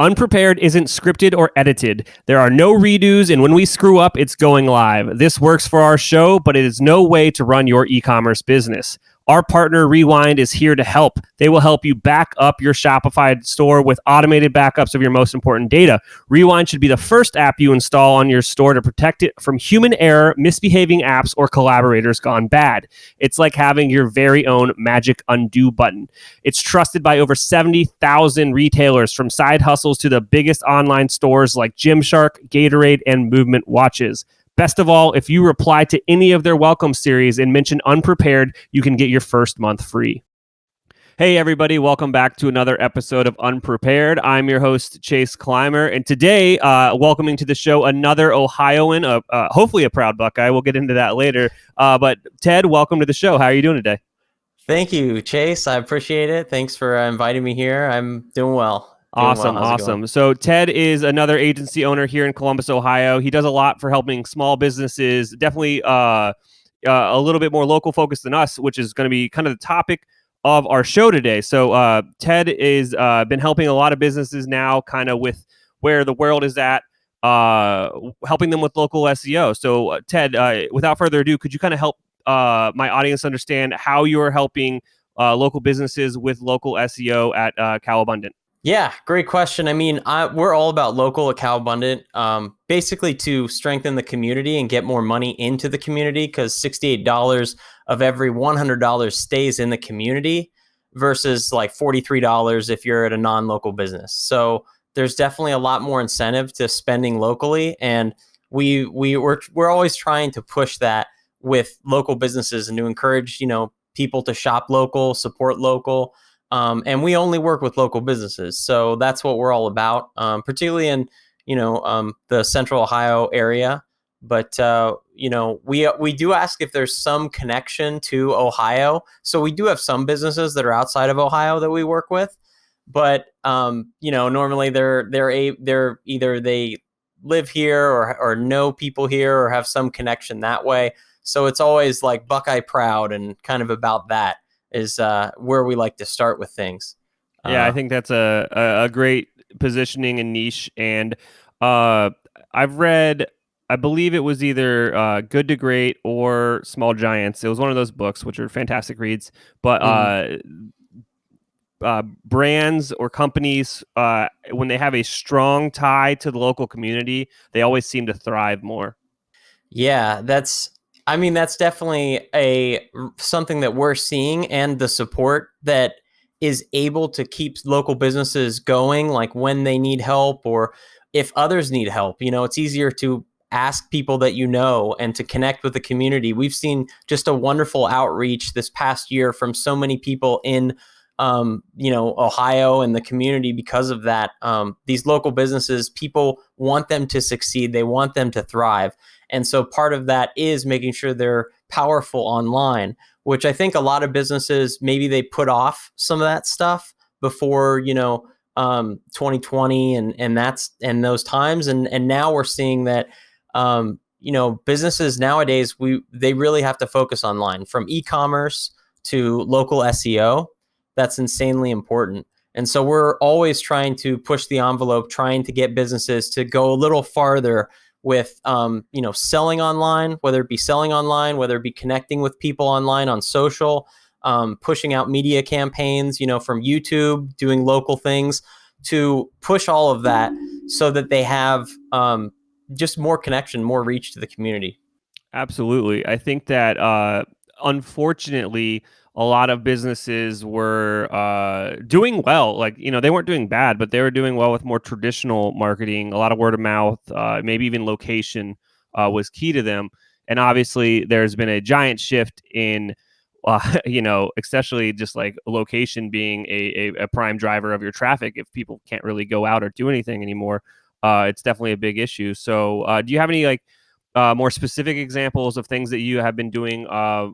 Unprepared isn't scripted or edited. There are no redos, and when we screw up, it's going live. This works for our show, but it is no way to run your e-commerce business. Our partner Rewind is here to help. They will help you back up your Shopify store with automated backups of your most important data. Rewind should be the first app you install on your store to protect it from human error, misbehaving apps, or collaborators gone bad. It's like having your very own magic undo button. It's trusted by over 70,000 retailers, from side hustles to the biggest online stores like Gymshark, Gatorade, and Movement Watches. Best of all, if you reply to any of their welcome series and mention Unprepared, you can get your first month free. Hey, everybody. Welcome back to another episode of Unprepared. I'm your host, Chase Clymer. And today, welcoming to the show another Ohioan, hopefully a proud Buckeye. We'll get into that later. But Ted, welcome to the show. How are you doing today? Thank you, Chase. I appreciate it. Thanks for inviting me here. I'm doing well. Awesome. So Ted is another agency owner here in Columbus, Ohio. He does a lot for helping small businesses, definitely a little bit more local focused than us, which is going to be kind of the topic of our show today. So Ted is been helping a lot of businesses now, kind of with where the world is at, helping them with local SEO. So Ted, without further ado, could you kind of help my audience understand how you are helping local businesses with local SEO at Kow Abundant? Yeah, great question. I mean, we're all about local at Kow Abundant, basically to strengthen the community and get more money into the community, because $68 of every $100 stays in the community versus like $43 if you're at a non-local business. So there's definitely a lot more incentive to spending locally, and we're always trying to push that with local businesses and to encourage people to shop local, support local. And we only work with local businesses. So that's what we're all about, particularly in, the central Ohio area. But, we do ask if there's some connection to Ohio. So we do have some businesses that are outside of Ohio that we work with. But, normally they're either they live here or know people here or have some connection that way. So it's always like Buckeye proud and kind of about that is where we like to start with things. Yeah, I think that's a great positioning and niche. And I've read, I believe it was either Good to Great or Small Giants. It was one of those books, which are fantastic reads. But brands or companies, when they have a strong tie to the local community, they always seem to thrive more. Yeah, that's definitely something that we're seeing, and the support that is able to keep local businesses going, like when they need help or if others need help. It's easier to ask people that and to connect with the community. We've seen just a wonderful outreach this past year from so many people in Ohio and the community because of that. These local businesses, people want them to succeed. They want them to thrive. And so part of that is making sure they're powerful online, which I think a lot of businesses, maybe they put off some of that stuff before, 2020 and those times. And now we're seeing that, businesses nowadays, they really have to focus online, from e-commerce to local SEO. That's insanely important. And so we're always trying to push the envelope, trying to get businesses to go a little farther with, selling online, whether it be connecting with people online on social, pushing out media campaigns, from YouTube, doing local things, to push all of that so that they have just more connection, more reach to the community. Absolutely. I think that unfortunately, a lot of businesses were doing well. Like, they weren't doing bad, but they were doing well with more traditional marketing. A lot of word of mouth, maybe even location was key to them. And obviously, there's been a giant shift in, especially just like location being a prime driver of your traffic. If people can't really go out or do anything anymore, it's definitely a big issue. So do you have any more specific examples of things that you have been doing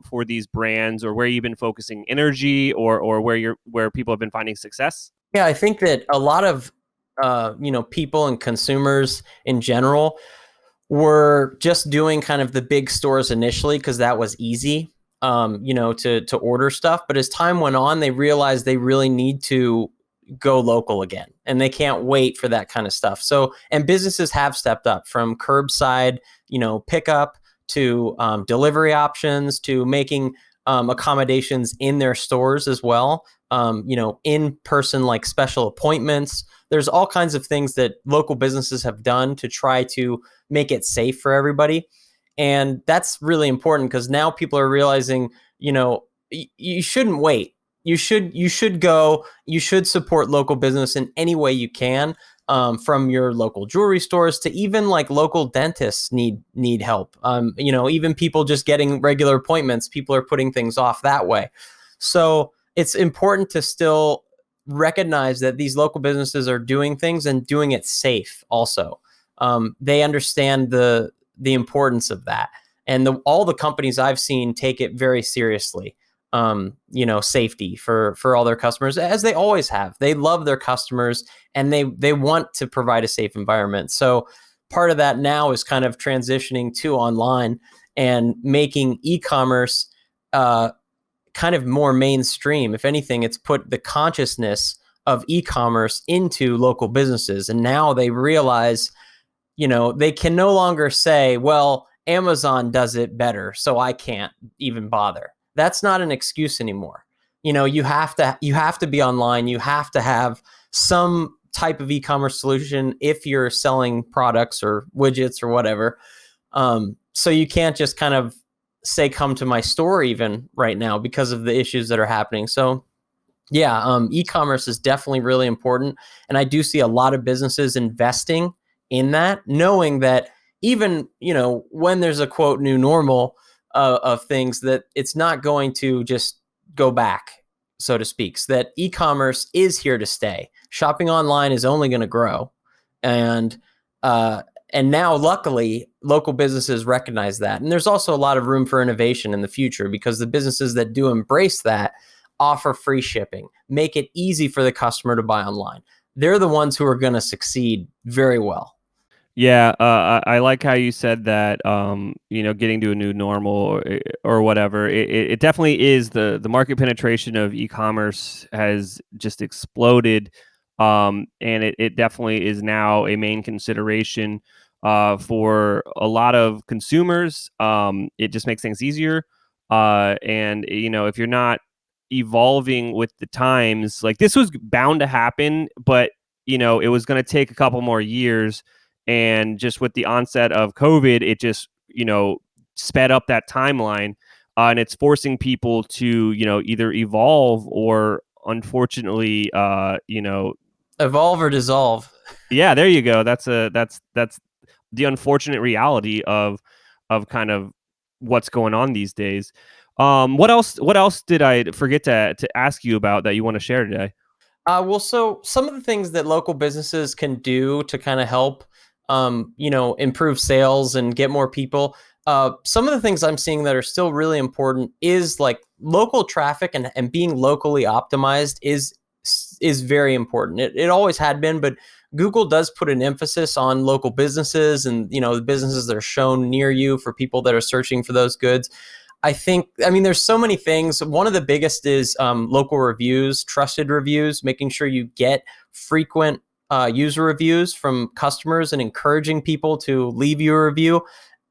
for these brands, or where you've been focusing energy, or where people have been finding success? Yeah, I think that a lot of people and consumers in general were just doing kind of the big stores initially because that was easy, to order stuff. But as time went on, they realized they really need to go local again. and they can't wait for that kind of stuff. So, and businesses have stepped up from curbside, pickup to delivery options to making accommodations in their stores as well. In person, like special appointments. There's all kinds of things that local businesses have done to try to make it safe for everybody. And that's really important because now people are realizing, you shouldn't wait. You should go. You should support local business in any way you can, from your local jewelry stores to even like local dentists need help. Even people just getting regular appointments, people are putting things off that way. So it's important to still recognize that these local businesses are doing things and doing it safe. Also, they understand the importance of that, and all the companies I've seen take it very seriously. Safety for all their customers, as they always have. They love their customers and they want to provide a safe environment. So part of that now is kind of transitioning to online and making e-commerce kind of more mainstream. If anything, it's put the consciousness of e-commerce into local businesses. And now they realize, they can no longer say, well, Amazon does it better, so I can't even bother. That's not an excuse anymore. You have to be online. You have to have some type of e-commerce solution if you're selling products or widgets or whatever. So you can't just kind of say, come to my store even right now because of the issues that are happening. So yeah, e-commerce is definitely really important. And I do see a lot of businesses investing in that, knowing that even, when there's a quote new normal of things, that it's not going to just go back, so to speak. So that e-commerce is here to stay. Shopping online is only going to grow. And now, luckily, local businesses recognize that. And there's also a lot of room for innovation in the future because the businesses that do embrace that offer free shipping, make it easy for the customer to buy online. They're the ones who are going to succeed very well. Yeah, I like how you said that. Getting to a new normal or whatever. It definitely is the market penetration of e-commerce has just exploded, and it definitely is now a main consideration for a lot of consumers. It just makes things easier, and if you're not evolving with the times, like this was bound to happen, but it was going to take a couple more years. And just with the onset of COVID, it just, sped up that timeline. And it's forcing people to, either evolve or unfortunately, evolve or dissolve. Yeah, there you go. That's the unfortunate reality of kind of what's going on these days. What else did I forget to ask you about that you want to share today? So some of the things that local businesses can do to kind of help, improve sales and get more people. Some of the things I'm seeing that are still really important is like local traffic and being locally optimized is very important. It always had been, but Google does put an emphasis on local businesses and, the businesses that are shown near you for people that are searching for those goods. There's so many things. One of the biggest is local reviews, trusted reviews, making sure you get frequent user reviews from customers and encouraging people to leave you a review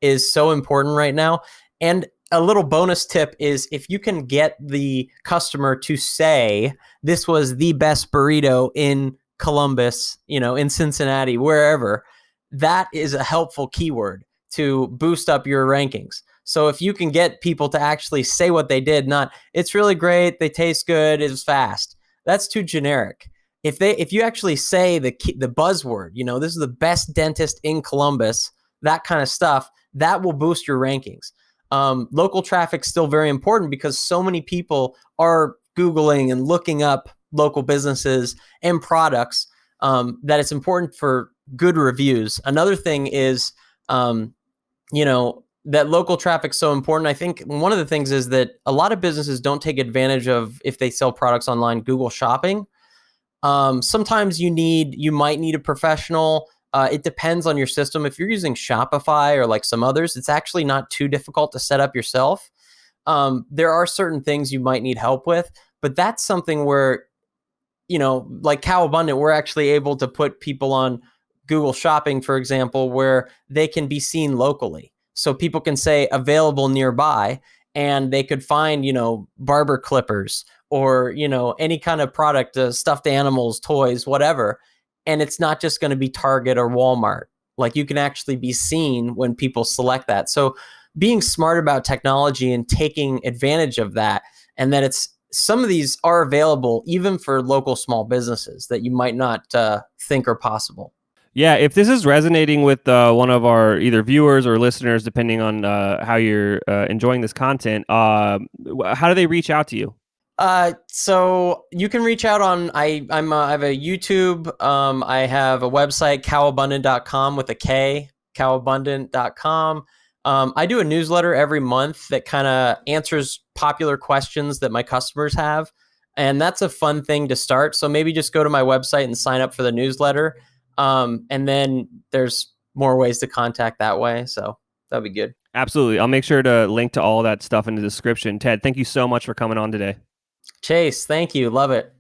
is so important right now. And a little bonus tip is if you can get the customer to say, this was the best burrito in Columbus, in Cincinnati, wherever, that is a helpful keyword to boost up your rankings. So if you can get people to actually say what they did, not it's really great, they taste good, it's fast, that's too generic. If you actually say the buzzword, this is the best dentist in Columbus, that kind of stuff, that will boost your rankings. Local traffic's still very important because so many people are Googling and looking up local businesses and products, that it's important for good reviews. Another thing is, that local traffic's so important. I think one of the things is that a lot of businesses don't take advantage of, if they sell products online, Google Shopping. Sometimes you might need a professional. It depends on your system. If you're using Shopify or like some others, it's actually not too difficult to set up yourself. There are certain things you might need help with, but that's something where like Kow Abundant, we're actually able to put people on Google Shopping, for example, where they can be seen locally. So people can say available nearby, and they could find, barber clippers or, any kind of product, stuffed animals, toys, whatever. And it's not just going to be Target or Walmart. Like, you can actually be seen when people select that. So being smart about technology and taking advantage of that, and that some of these are available even for local small businesses that you might not think are possible. Yeah, if this is resonating with one of our either viewers or listeners, depending on how you're enjoying this content, how do they reach out to you? So you can reach out on, I have a YouTube. I have a website, kowabundant.com with a K, kowabundant.com. I do a newsletter every month that kind of answers popular questions that my customers have. And that's a fun thing to start. So maybe just go to my website and sign up for the newsletter. And then there's more ways to contact that way. So that'd be good. Absolutely. I'll make sure to link to all that stuff in the description. Ted, thank you so much for coming on today. Chase, thank you. Love it.